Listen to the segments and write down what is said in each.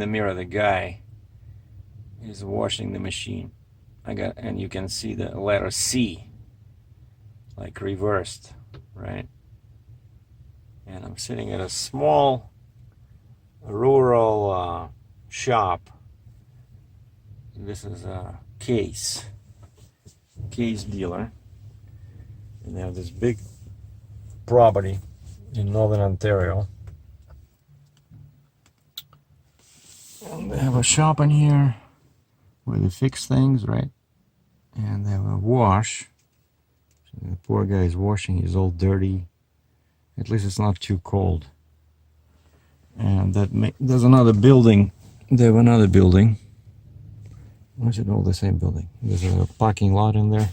the mirror, the guy is washing the machine. And you can see the letter C, like reversed, right? And I'm sitting at a small rural shop. This is a case dealer, and they have this big property in northern Ontario. And they have a shop in here where they fix things, right? And they have a wash. So the poor guy is washing, he's all dirty. At least it's not too cold. And there's another building. They have another building. Or is it all the same building? There's a parking lot in there.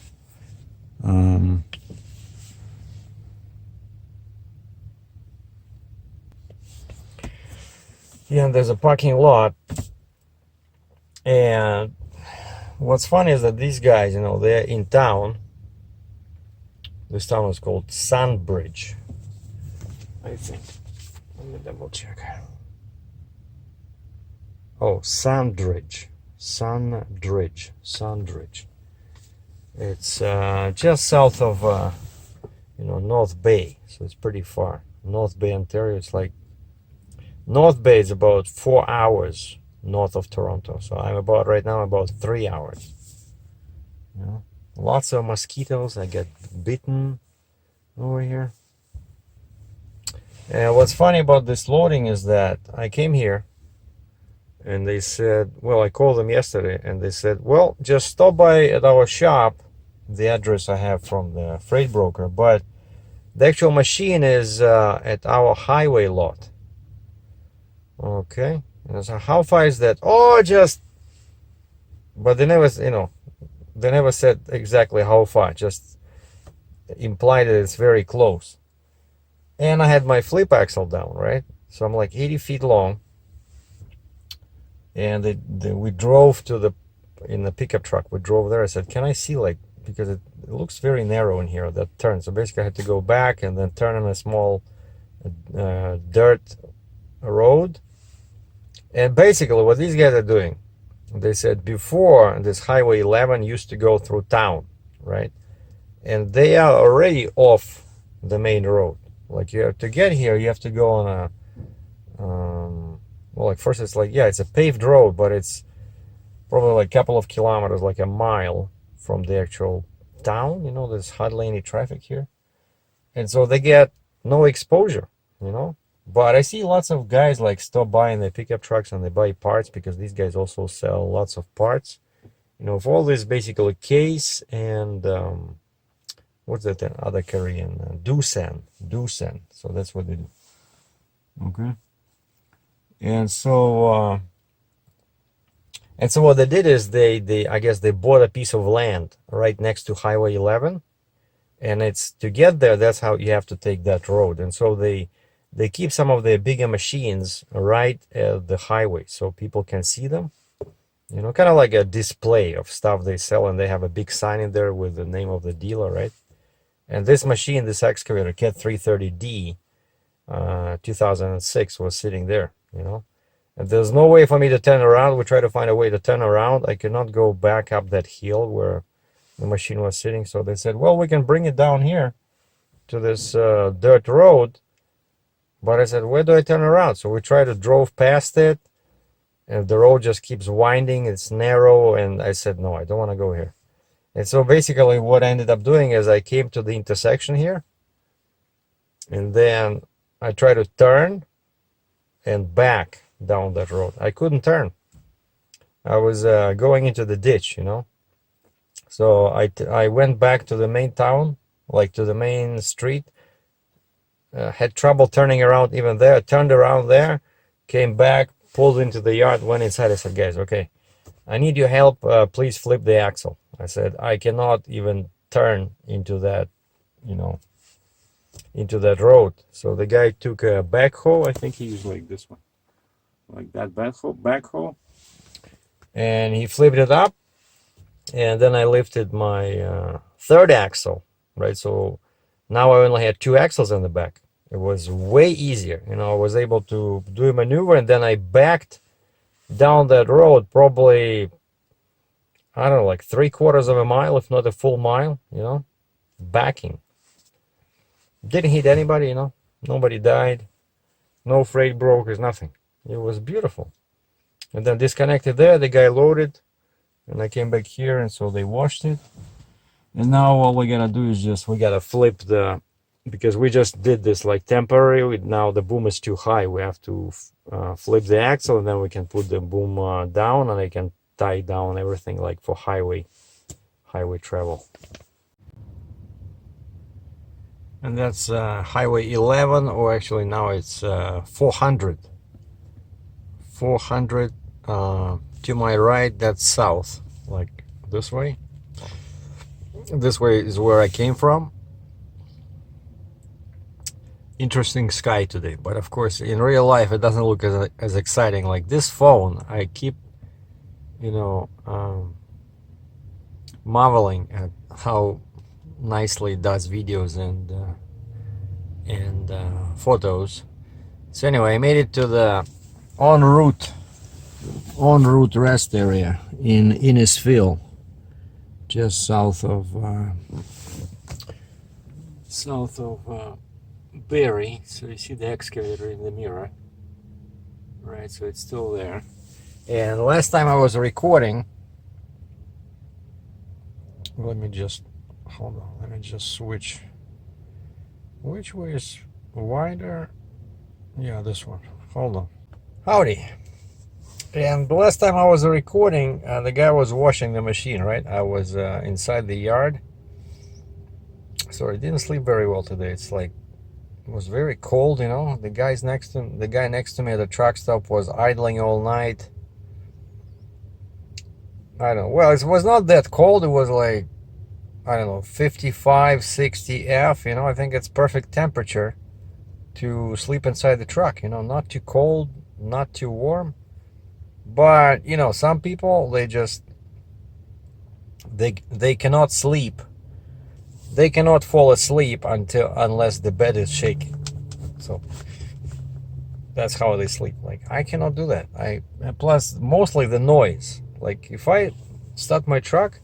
Yeah, and there's a parking lot. And what's funny is that these guys, you know, they're in town. This town is called Sunbridge, I think. Let me double check. Oh, Sandridge. Sandridge. It's just south of, North Bay. So it's pretty far. North Bay, Ontario. It's like, North Bay is about 4 hours north of Toronto. So I'm right now about 3 hours. You know, lots of mosquitoes. I get bitten over here. And what's funny about this loading is that I came here and they said, well, I called them yesterday and they said, well, just stop by at our shop, the address I have from the freight broker, but the actual machine is at our highway lot. Okay. And so how far is that? Oh, but they never, they never said exactly how far, just implied that it's very close. And I had my flip axle down, right? So I'm like 80 feet long. And we drove in the pickup truck, we drove there. I said, can I see, because it looks very narrow in here, that turn. So basically I had to go back and then turn on a small dirt road. And basically what these guys are doing, they said before this Highway 11 used to go through town, right? And they are already off the main road. Like you have to get here, you have to go on a, first it's it's a paved road, but it's probably like a couple of kilometers, like a mile from the actual town. There's hardly any traffic here. And so they get no exposure, But I see lots of guys stop by in their pickup trucks and they buy parts because these guys also sell lots of parts. For all this basically case and what's that other Korean? Doosan. So that's what they do. Okay. And so what they did is I guess they bought a piece of land right next to Highway 11, and it's to get there. That's how you have to take that road. And so they keep some of their bigger machines right at the highway so people can see them. Kind of like a display of stuff they sell, and they have a big sign in there with the name of the dealer, right? And this machine, this excavator, CAT 330D, 2006, was sitting there, And there's no way for me to turn around. We try to find a way to turn around. I cannot go back up that hill where the machine was sitting. So they said, well, we can bring it down here to this dirt road. But I said, where do I turn around? So we tried to drove past it, and the road just keeps winding. It's narrow, and I said, no, I don't want to go here. And so basically what I ended up doing is I came to the intersection here, and then I tried to turn and back down that road. I couldn't turn. I was going into the ditch, So I went back to the main town, to the main street. Had trouble turning around even there. Turned around there, came back, pulled into the yard, went inside. I said, guys, okay, I need your help. Please flip the axle. I said, I cannot even turn into that, into that road. So the guy took a backhoe. I think he used like this one, like that backhoe, and he flipped it up. And then I lifted my third axle, right? So now I only had 2 axles in the back. It was way easier. I was able to do a maneuver, and then I backed down that road, probably, I don't know, like 3/4 of a mile, if not a full mile, backing. Didn't hit anybody, nobody died, no freight brokers, nothing. It was beautiful. And then disconnected there, the guy loaded, and I came back here, and so they washed it. And now all we gotta do is we gotta flip because we just did this like temporary. Now the boom is too high. We have to flip the axle, and then we can put the boom down, and I can tie down everything like for highway travel. And that's highway 11, or actually now it's 400. 400 to my right, that's south, like this way. This way is where I came from. Interesting sky today, but of course in real life it doesn't look as exciting. Like this phone, I keep marveling at how nicely it does videos and photos. So anyway, I made it to the en route rest area in Innisfil, just south of Barrie. So you see the excavator in the mirror, right? So it's still there. And last time I was recording, let me just switch. Which way is wider? Yeah, this one. Hold on. Howdy. And the last time I was recording, the guy was washing the machine, right? I was inside the yard. So I didn't sleep very well today. It was very cold, The guy next to me at the truck stop was idling all night. I don't know. Well, it was not that cold. It was like, I don't know, 55, 60 F. I think it's perfect temperature to sleep inside the truck. Not too cold, not too warm. But some people, they cannot sleep. They cannot fall asleep unless the bed is shaking. So that's how they sleep. Like, I cannot do that. Plus mostly the noise. Like, if I start my truck,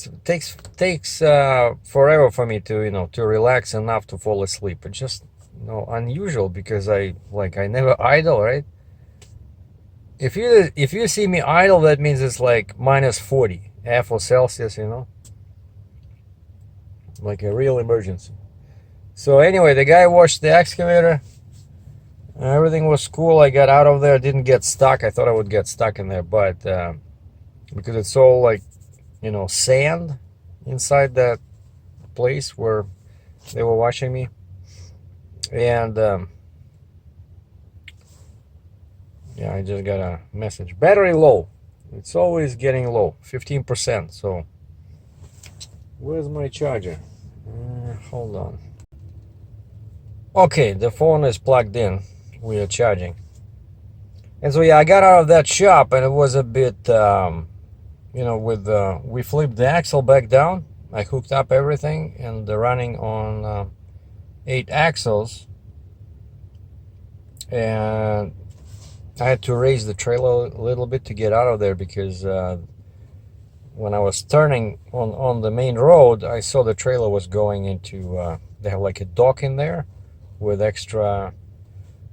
it takes forever for me to relax enough to fall asleep. It's just unusual because I never idle, right? If you see me idle, that means it's like minus 40 F or Celsius, like a real emergency. So anyway, the guy washed the excavator. Everything was cool. I got out of there, didn't get stuck. I thought I would get stuck in there, but because it's all like sand inside that place where they were washing me. And yeah, I just got a message. Battery low. It's always getting low, 15%. So where's my charger? Hold on. Okay, the phone is plugged in. We are charging. And so yeah, I got out of that shop, and it was a bit we flipped the axle back down. I hooked up everything, and running on 8 axles, and I had to raise the trailer a little bit to get out of there because when I was turning on the main road, I saw the trailer was going into they have like a dock in there with extra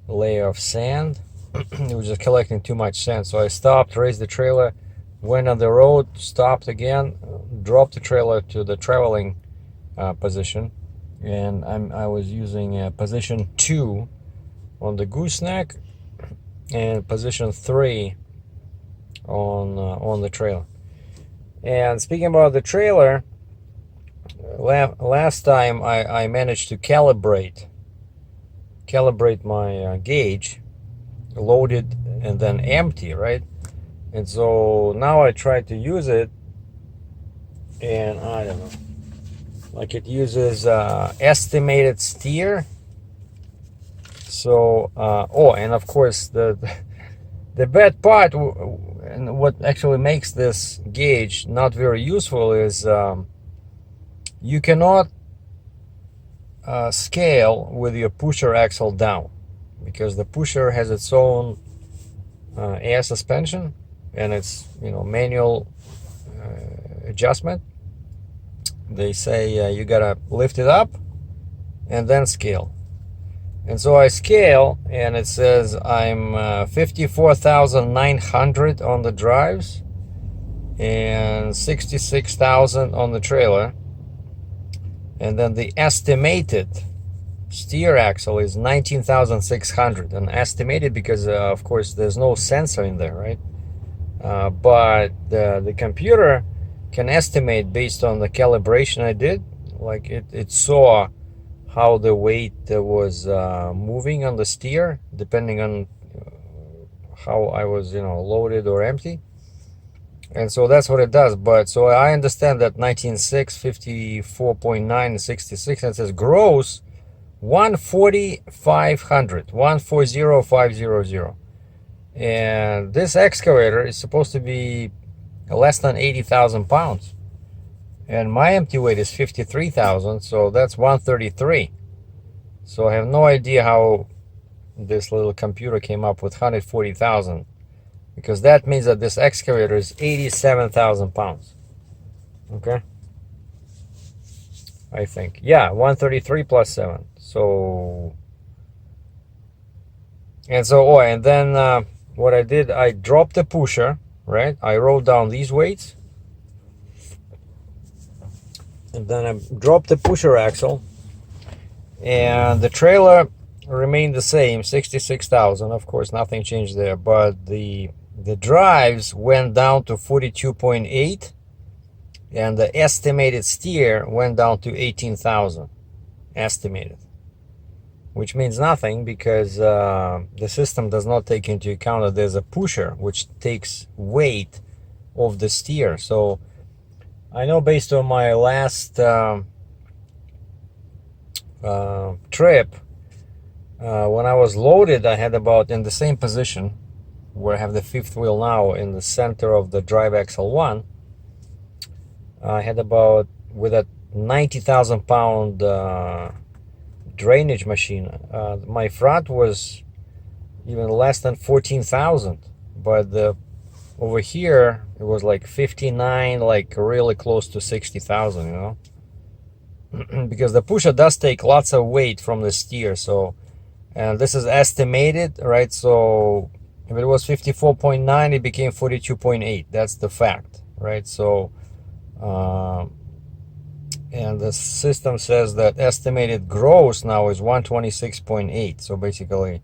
layer of sand. It was just collecting too much sand, so I stopped, raised the trailer, went on the road, stopped again, dropped the trailer to the traveling position, and I was using position 2 on the gooseneck and position 3 on the trailer. And speaking about the trailer, last time I managed to calibrate my gauge, loaded and then empty, right? And so now I tried to use it, and I don't know, like it uses estimated steer. So and of course the bad part, and what actually makes this gauge not very useful, is you cannot scale with your pusher axle down, because the pusher has its own air suspension, and it's, you know, manual adjustment. They say you gotta lift it up and then scale. And so I scale, and it says I'm 54,900 on the drives and 66,000 on the trailer. And then the estimated steer axle is 19,600, and estimated because of course there's no sensor in there, right? But the computer can estimate based on the calibration I did. Like it saw how the weight was moving on the steer depending on how I was, you know, loaded or empty. And so that's what it does. But so I understand that 19.6, 54.9, 66, and it says gross 140,500, 140,500. And this excavator is supposed to be less than 80,000 pounds. And my empty weight is 53,000, so that's 133. So I have no idea how this little computer came up with 140,000, because that means that this excavator is 87,000 pounds. Okay, I think, yeah, 133 plus 7. So, and so, oh, and then what I did, I dropped the pusher, right? I wrote down these weights, and then I dropped the pusher axle, and the trailer remained the same, 66,000. Of course, nothing changed there, but the drives went down to 42.8, and the estimated steer went down to 18,000 estimated, which means nothing because the system does not take into account that there's a pusher which takes weight of the steer. So I know based on my last trip, when I was loaded, I had about, in the same position where I have the fifth wheel now, in the center of the drive axle 1, I had about, with a 90,000 pound drainage machine, my front was even less than 14,000, but over here it was like 59, like really close to 60,000, you know. Because the pusher does take lots of weight from the steer. So, and this is estimated, right? So if it was 54.9, it became 42.8. That's the fact, right? So and the system says that estimated gross now is 126.8. So basically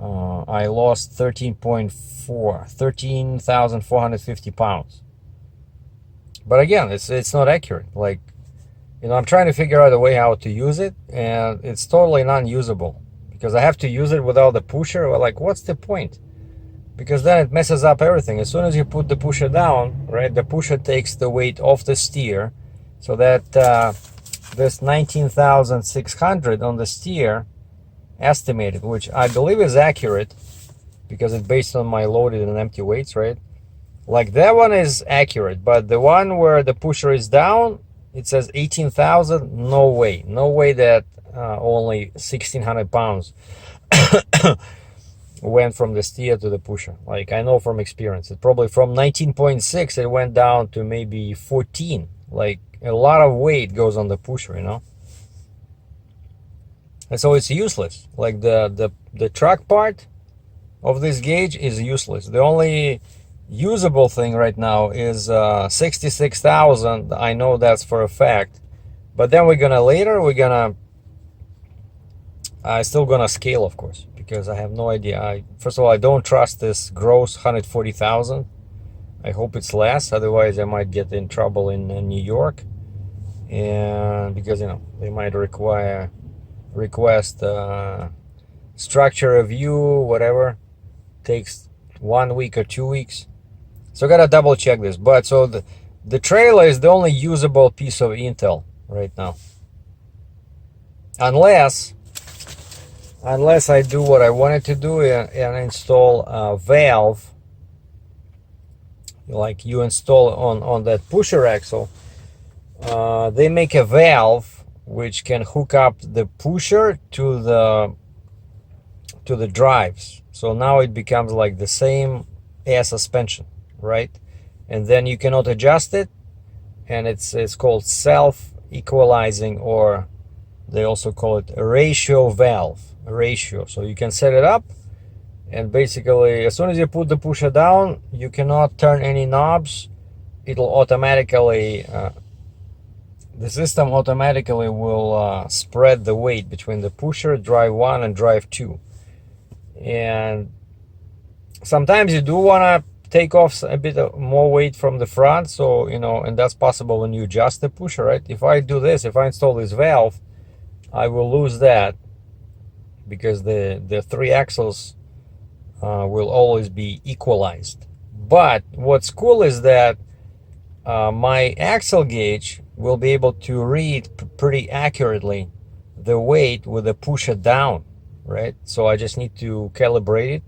I lost 13,450 pounds. But again, it's not accurate. Like, you know, I'm trying to figure out a way how to use it, and it's totally non-usable because I have to use it without the pusher. Like, what's the point? Because then it messes up everything. As soon as you put the pusher down, right, the pusher takes the weight off the steer, so that this 19,600 on the steer estimated, which I believe is accurate because it's based on my loaded and empty weights, right? Like that one is accurate, but the one where the pusher is down, it says 18,000. No way that only 1,600 pounds went from the steer to the pusher. Like, I know from experience, it probably from 19.6 it went down to maybe 14. Like, a lot of weight goes on the pusher, you know. And so it's useless. Like the truck part of this gauge is useless. The only usable thing right now is 66,000. I know that's for a fact, but then I still gonna scale, of course, because I have no idea. First of all, I don't trust this gross 140,000. I hope it's less, otherwise I might get in trouble in New York, and because, you know, they might request structure review, whatever, takes 1 week or 2 weeks. So I gotta double check this. But so the trailer is the only usable piece of Intel right now, unless I do what I wanted to do and install a valve, like you install on that pusher axle. They make a valve which can hook up the pusher to to the drives. So now it becomes like the same air suspension, right? And then you cannot adjust it, and it's called self-equalizing, or they also call it a ratio valve, a ratio. So you can set it up, and basically as soon as you put the pusher down, you cannot turn any knobs. It'll automatically the system automatically will spread the weight between the pusher, drive 1 and drive 2. And sometimes you do want to take off a bit more weight from the front, so and that's possible when you adjust the pusher, right? If I do this, if I install this valve, I will lose that, because the 3 axles will always be equalized. But what's cool is that my axle gauge will be able to read pretty accurately the weight with the pusher down, right? So I just need to calibrate it,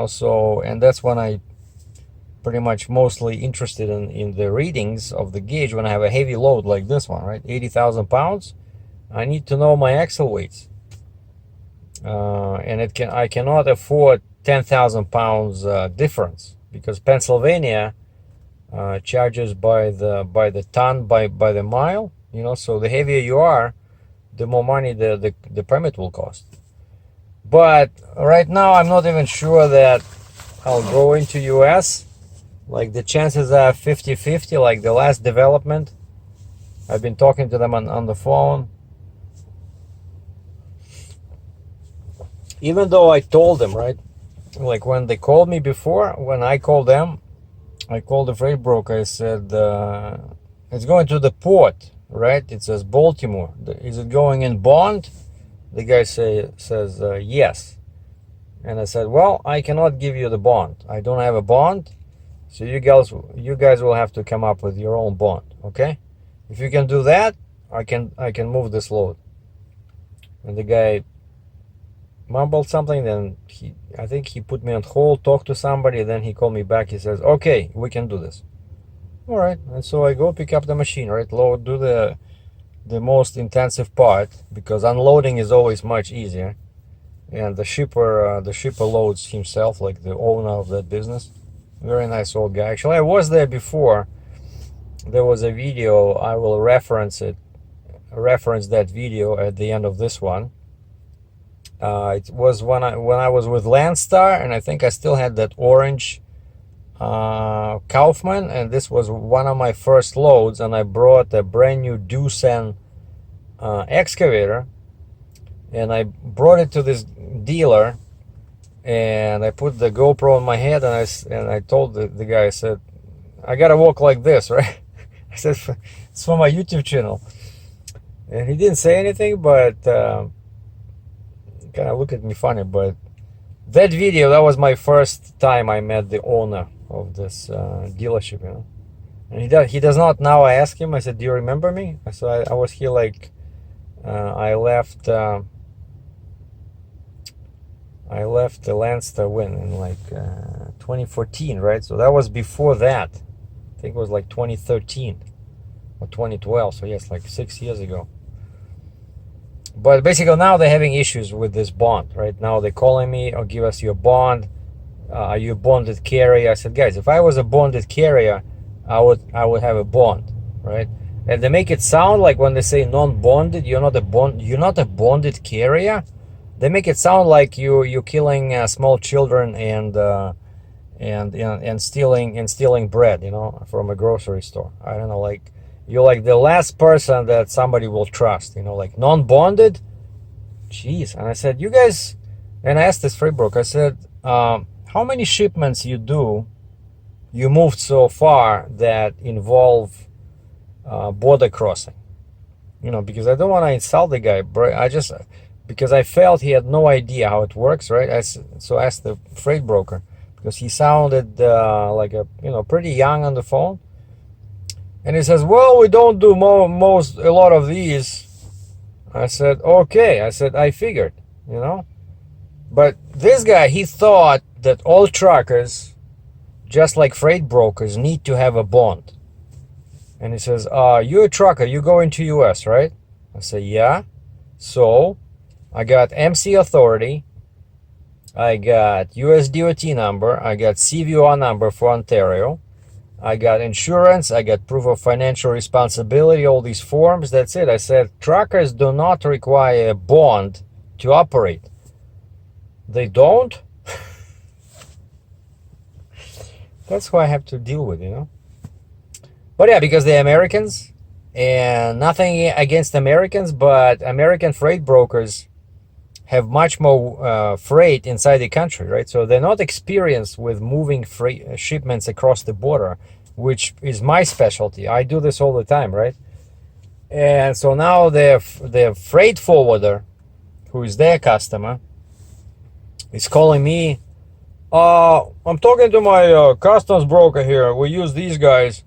so, and that's when I pretty much mostly interested in the readings of the gauge. When I have a heavy load like this one, right, 80,000 pounds, I need to know my axle weights, and I cannot afford 10,000 pounds difference, because Pennsylvania charges by the ton, by the mile, so the heavier you are, the more money the permit will cost. But right now I'm not even sure that I'll go into US. Like, the chances are 50-50, like the last development. I've been talking to them on the phone. Even though I told them, right, like when they called me before, when I called them, I called the freight broker. I said, it's going to the port, right? It says Baltimore. Is it going in bond? The guy says yes. And I said, well, I cannot give you the bond. I don't have a bond. So you guys will have to come up with your own bond, okay? If you can do that, I can move this load. And the guy mumbled something, then I think he put me on hold, talked to somebody, then he called me back. He says, okay, we can do this. All right. And so I go pick up the machine, right, load, do the most intensive part, because unloading is always much easier. And the shipper loads himself, like the owner of that business. Very nice old guy. Actually, I was there before. There was a video. I will reference that video at the end of this one. It was when I was with Landstar, and I think I still had that orange Kaufman, and this was one of my first loads, and I brought a brand new Doosan excavator, and I brought it to this dealer, and I put the GoPro on my head, and I told the guy, I said, I gotta walk like this, right? I said, it's for my YouTube channel. And he didn't say anything, but kind of looked at me funny. But that video, that was my first time I met the owner of this dealership, And he does not. Now I asked him, I said, do you remember me? I said, I was here like, I left the Landstar when in like 2014, right? So that was before that. I think it was like 2013 or 2012. So yes, like 6 years ago. But basically now they're having issues with this bond, right? Now they're calling me, or give us your bond. Are you a bonded carrier? I said, guys, if I was a bonded carrier, I would have a bond, right? And they make it sound like when they say non-bonded, you're not a bonded carrier. They make it sound like you're killing small children and stealing bread, from a grocery store. I don't know, like you're like the last person that somebody will trust, like non-bonded. Jeez. And I said, you guys, and I asked this freight broker, I said, how many shipments you moved so far that involve border crossing? Because I don't want to insult the guy, but because I felt he had no idea how it works, right? So I asked the freight broker, because he sounded like a pretty young on the phone, and he says, well, we don't do a lot of these. I said, okay. I said, I figured, but this guy, he thought that all truckers, just like freight brokers, need to have a bond. And he says, you're a trucker, you go into US, right? I say, yeah. So I got MC authority, I got US DOT number. I got CVR number for Ontario. I got insurance. I got proof of financial responsibility, all these forms. That's it. I said, truckers do not require a bond to operate. They don't? That's who I have to deal with, you know? But yeah, because they're Americans, and nothing against Americans, but American freight brokers have much more freight inside the country, right? So they're not experienced with moving freight shipments across the border, which is my specialty. I do this all the time, right? And so now the freight forwarder, who is their customer, is calling me. I'm talking to my customs broker here. We use these guys,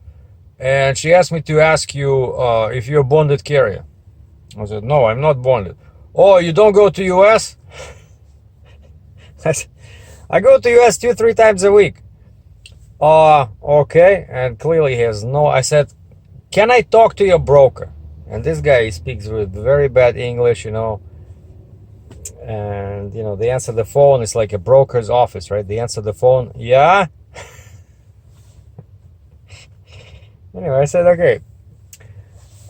and she asked me to ask you if you're a bonded carrier. I said, no, I'm not bonded. Oh, you don't go to US? I go to US 2-3 times a week. Okay. And clearly he has no. I said, can I talk to your broker? And this guy speaks with very bad English, you know. And, you know, they answer the phone. It's like a broker's office, right? They answer the phone. Yeah. Anyway, I said, okay,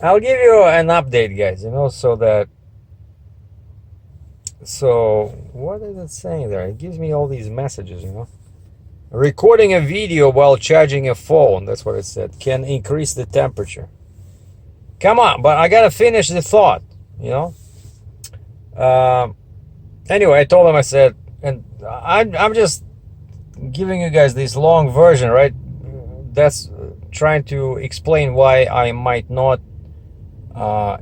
I'll give you an update, guys, you know, so what is it saying there? It gives me all these messages, you know. Recording a video while charging a phone, that's what it said, can increase the temperature. Come on, but I gotta finish the thought, you know. Anyway, I told him, I said, and I'm just giving you guys this long version, right? That's trying to explain why I might not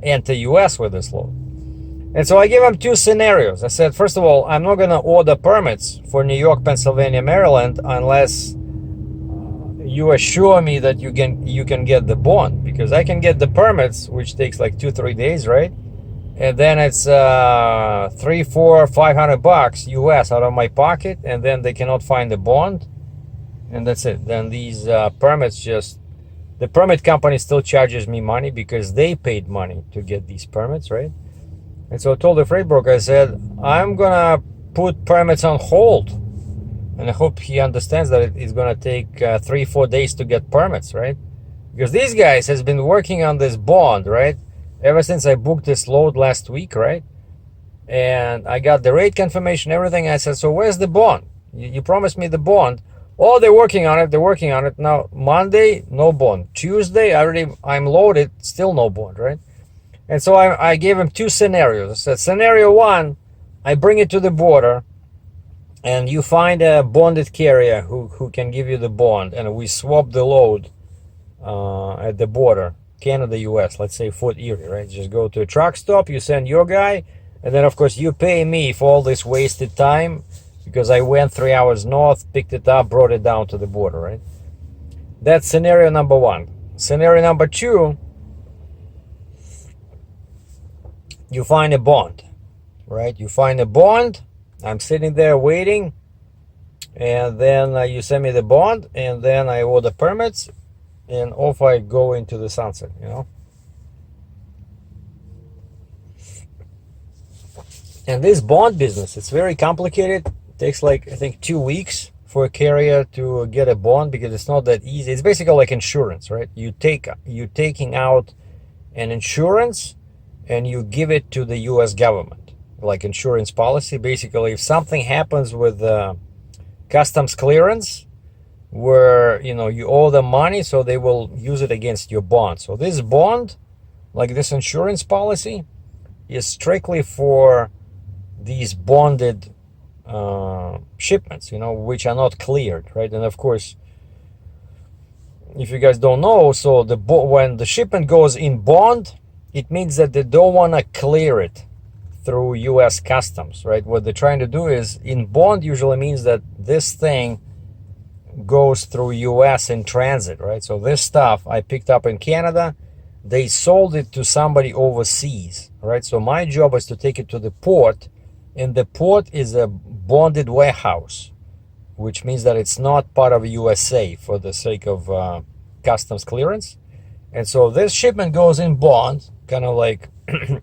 enter US with this load. And so I gave him two scenarios. I said, first of all, I'm not going to order permits for New York, Pennsylvania, Maryland unless you assure me that you can get the bond, because I can get the permits, which takes like 2-3 days, right? And then it's $300, $400, $500 US out of my pocket, and then they cannot find the bond, and that's it. Then these permits just, the permit company still charges me money because they paid money to get these permits, right? And so I told the freight broker, I said, I'm gonna put permits on hold, and I hope he understands that it's gonna take 3-4 days to get permits, right? Because these guys has been working on this bond, right, ever since I booked this load last week, right? And I got the rate confirmation, everything. I said, so where's the bond? You promised me the bond. Oh, they're working on it. They're working on it. Now, Monday, no bond. Tuesday, I'm loaded, still no bond, right? And so I gave him two scenarios. I said, scenario one, I bring it to the border, and you find a bonded carrier who can give you the bond, and we swap the load at the border, Canada, US, let's say Fort Erie, right? Just go to a truck stop, you send your guy, and then, of course, you pay me for all this wasted time, because I went 3 hours north, picked it up, brought it down to the border, right? That's scenario number one. Scenario number two, you find a bond, right? You find a bond, I'm sitting there waiting, and then you send me the bond, and then I order permits, and off I go into the sunset, you know? And this bond business, it's very complicated. It takes like, I think, 2 weeks for a carrier to get a bond, because it's not that easy. It's basically like insurance, right? You're taking out an insurance and you give it to the US government, like insurance policy. Basically, if something happens with customs clearance, where, you know, you owe them money, so they will use it against your bond. So this bond, like this insurance policy, is strictly for these bonded shipments, you know, which are not cleared, right? And of course, if you guys don't know, so when the shipment goes in bond, it means that they don't want to clear it through US customs, right? What they're trying to do is, in bond usually means that this thing goes through US in transit, right? So this stuff I picked up in Canada, they sold it to somebody overseas, right? So my job is to take it to the port, and the port is a bonded warehouse, which means that it's not part of USA for the sake of customs clearance. And so this shipment goes in bond, kind of like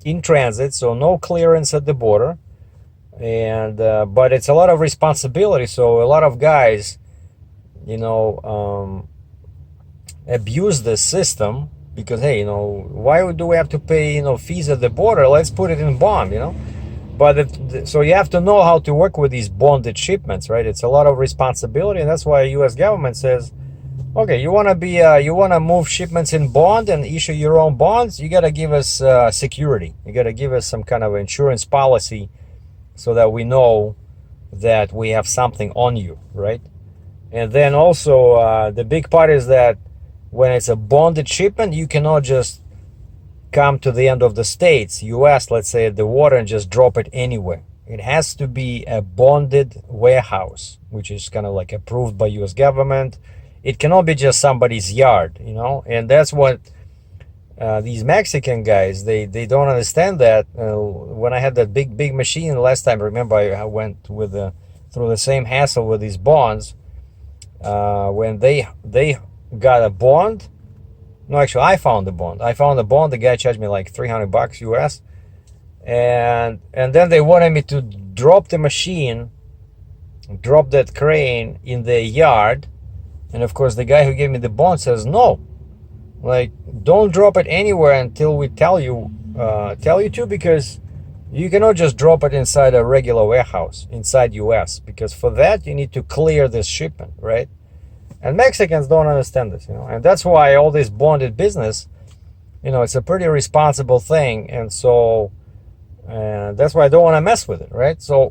in transit, so no clearance at the border. And but it's a lot of responsibility. So a lot of guys, you know, abuse the system because, hey, you know, why do we have to pay, you know, fees at the border? Let's put it in bond, you know. But so you have to know how to work with these bonded shipments, right? It's a lot of responsibility, and that's why the U.S. government says, okay, you want to be, you want to move shipments in bond and issue your own bonds. You got to give us security. You got to give us some kind of insurance policy so that we know that we have something on you, right? And then also the big part is that when it's a bonded shipment, you cannot just come to the end of the states, US, let's say, at the water and just drop it anywhere. It has to be a bonded warehouse, which is kind of like approved by US government. It cannot be just somebody's yard, you know. And that's what these Mexican guys, they don't understand that. When I had that big machine last time, remember I went with through the same hassle with these bonds. When they got a bond. No, actually, I found the bond. The guy charged me like $300 US, and then they wanted me to drop the machine, drop that crane in the yard, and of course, the guy who gave me the bond says no, like don't drop it anywhere until we tell you to, because you cannot just drop it inside a regular warehouse inside US, because for that you need to clear this shipment, right? And Mexicans don't understand this, you know, and that's why all this bonded business, you know, it's a pretty responsible thing, and so that's why I don't want to mess with it, right? So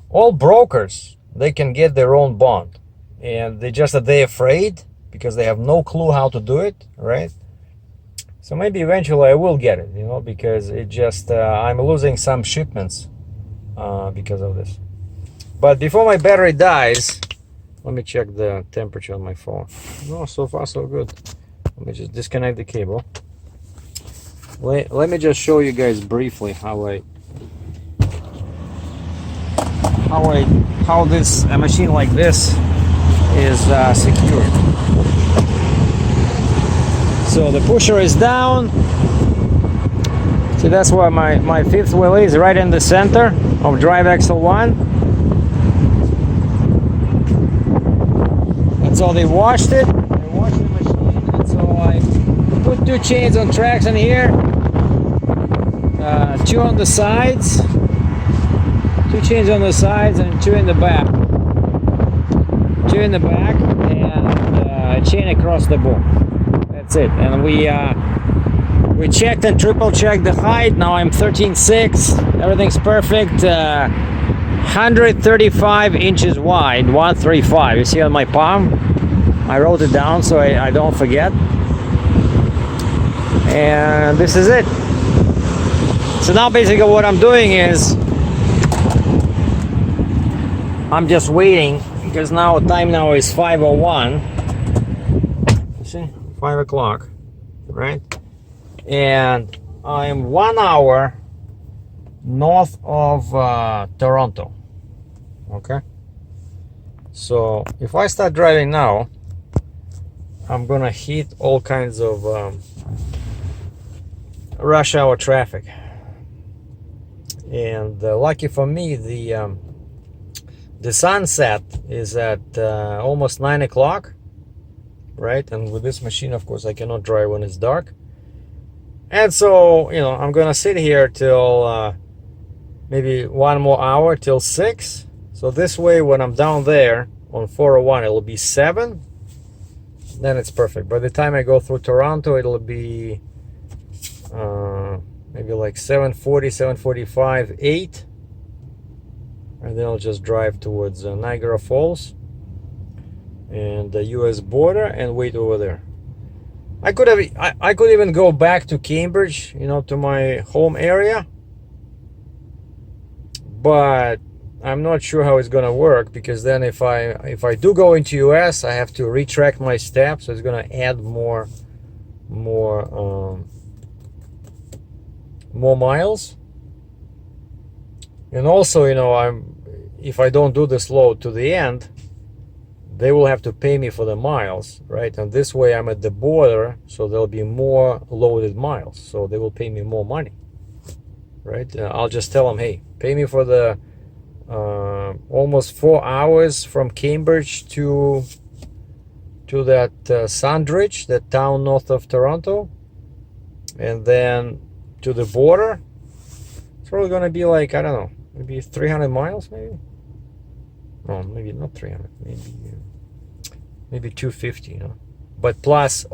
all brokers, they can get their own bond, and they're afraid because they have no clue how to do it, right? So maybe eventually I will get it, you know, because it just I'm losing some shipments because of this. But before my battery dies, let me check the temperature on my phone. No, so far so good. Let me just disconnect the cable. Let me just show you guys briefly how this a machine like this is secured. So the pusher is down. See, that's where my fifth wheel is, right in the center of drive axle 1. So they washed it. They washed the machine, and so I put 2 chains on tracks in here, 2 on the sides, 2 chains on the sides, and 2 in the back. 2 in the back, and a chain across the boom. That's it. And we checked and triple checked the height. Now I'm 13.6. Everything's perfect. 135 inches wide, 135. You see on my palm? I wrote it down so I don't forget. And this is it. So now basically what I'm doing is I'm just waiting, because now time now is 5:01. You see? 5 o'clock, right? And I'm 1 hour north of Toronto. Okay, so if I start driving now, I'm gonna hit all kinds of rush hour traffic, and lucky for me, the sunset is at almost 9 o'clock, right? And with this machine, of course, I cannot drive when it's dark, and so, you know, I'm gonna sit here till maybe 1 more hour till 6. So this way, when I'm down there on 401, it'll be 7. Then it's perfect. By the time I go through Toronto, it'll be maybe like 7:40, 7:45, 8. And then I'll just drive towards Niagara Falls and the US border and wait over there. I could even go back to Cambridge, you know, to my home area. But I'm not sure how it's gonna work, because then if I do go into US, I have to retract my steps, so it's gonna add more miles. And also, you know, if I don't do this load to the end, they will have to pay me for the miles, right? And this way I'm at the border, so there'll be more loaded miles, so they will pay me more money, right? I'll just tell them, hey, pay me for the almost 4 hours from Cambridge to that Sandridge, that town north of Toronto, and then to the border. It's probably gonna be like, I don't know, maybe 300 miles, maybe. No, maybe not 300, maybe 250, you know. But plus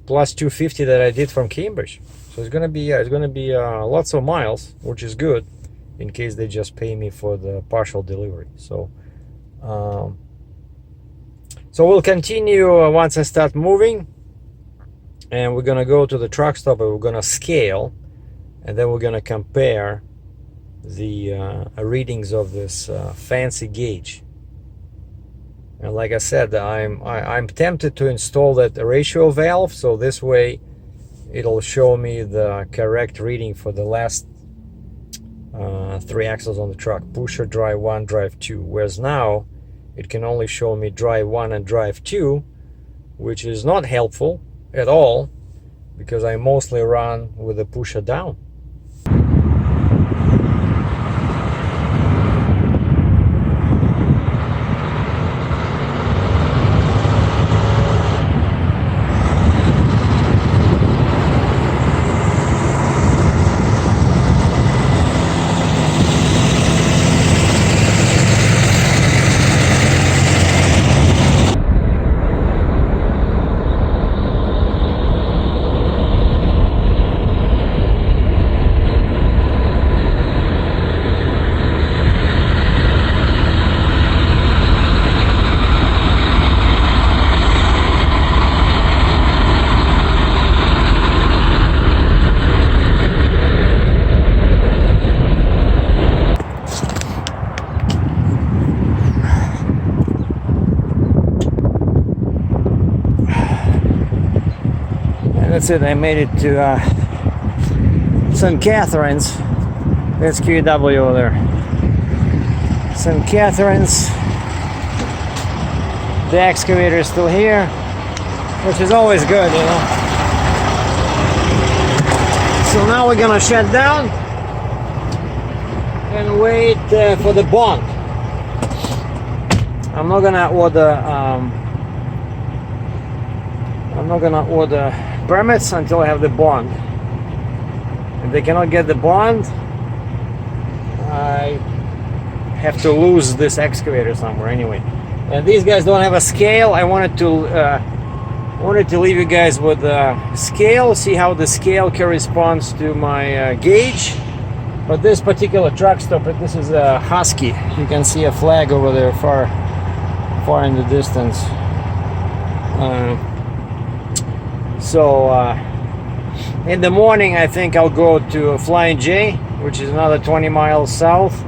250 that I did from Cambridge. So it's gonna be lots of miles, which is good, in case they just pay me for the partial delivery. So so we'll continue once I start moving, and we're gonna go to the truck stop and we're gonna scale, and then we're gonna compare the readings of this fancy gauge. And like I said, I'm tempted to install that ratio valve, so this way it'll show me the correct reading for the last 3 axles on the truck: pusher, drive 1, drive 2. Whereas now it can only show me drive 1 and drive 2, which is not helpful at all, because I mostly run with the pusher down. That's it, I made it to St. Catharines. That's QW over there. St. Catharines. The excavator is still here, which is always good, you know. So now we're gonna shut down and wait for the bond. I'm not gonna order permits until I have the bond. If they cannot get the bond, I have to lose this excavator somewhere anyway. And these guys don't have a scale. I wanted to leave you guys with a scale, see how the scale corresponds to my gauge. But this particular truck stop, this is a Husky. You can see a flag over there far in the distance. So in the morning, I think I'll go to Flying J, which is another 20 miles south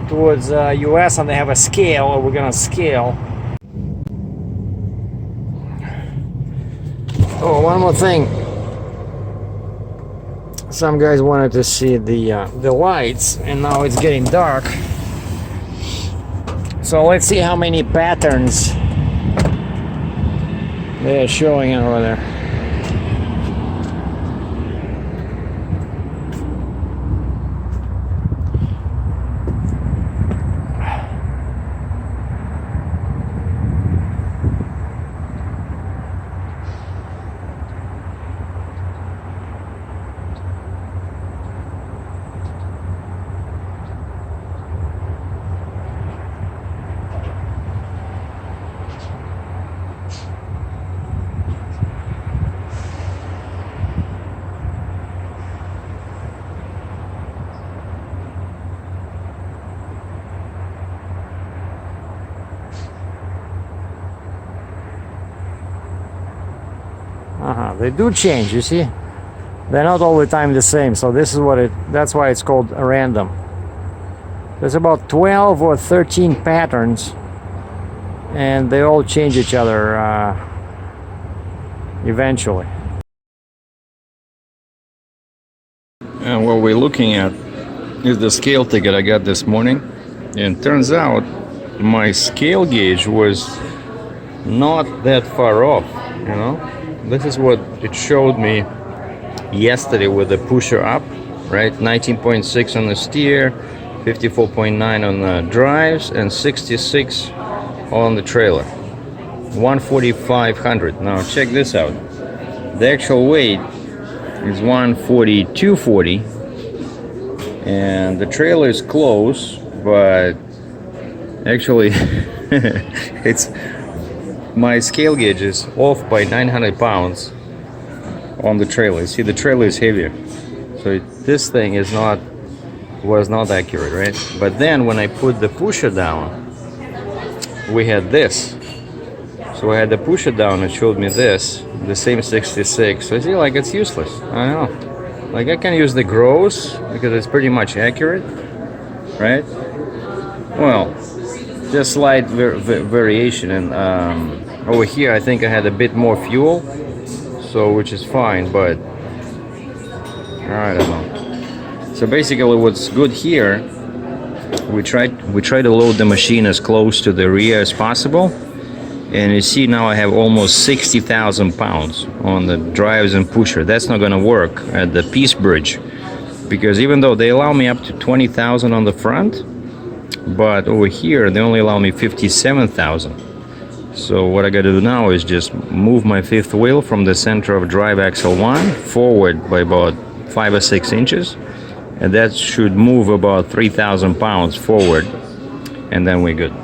towards US, and they have a scale. We're gonna scale. Oh, one more thing. Some guys wanted to see the lights, and now it's getting dark. So let's see how many patterns they're showing over there. They do change, you see? They're not all the time the same, so this is that's why it's called a random. There's about 12 or 13 patterns, and they all change each other eventually. And what we're looking at is the scale ticket I got this morning, and turns out my scale gauge was not that far off, you know? This is what it showed me yesterday with the pusher up. right? 19.6 on the steer, 54.9 on the drives, and 66 on the trailer. 140,500. Now check this out. The actual weight is 142.40, and the trailer is close, but actually it's my scale gauge is off by 900 pounds on the trailer. See, the trailer is heavier, so this thing was not accurate, right? But then when I put the pusher down, we had this. So I had the pusher down, it showed me this, the same 66. So I see, like, it's useless. I don't know. Like, I can use the gross because it's pretty much accurate, right? Well, just slight variation. And over here, I think I had a bit more fuel, so which is fine, but I don't know. So basically, what's good here, we try to load the machine as close to the rear as possible. And you see now I have almost 60,000 pounds on the drives and pusher. That's not going to work at the piece bridge, because even though they allow me up to 20,000 on the front, but over here they only allow me 57,000. So what I got to do now is just move my fifth wheel from the center of drive axle 1 forward by about 5 or 6 inches, and that should move about 3,000 pounds forward, and then we're good.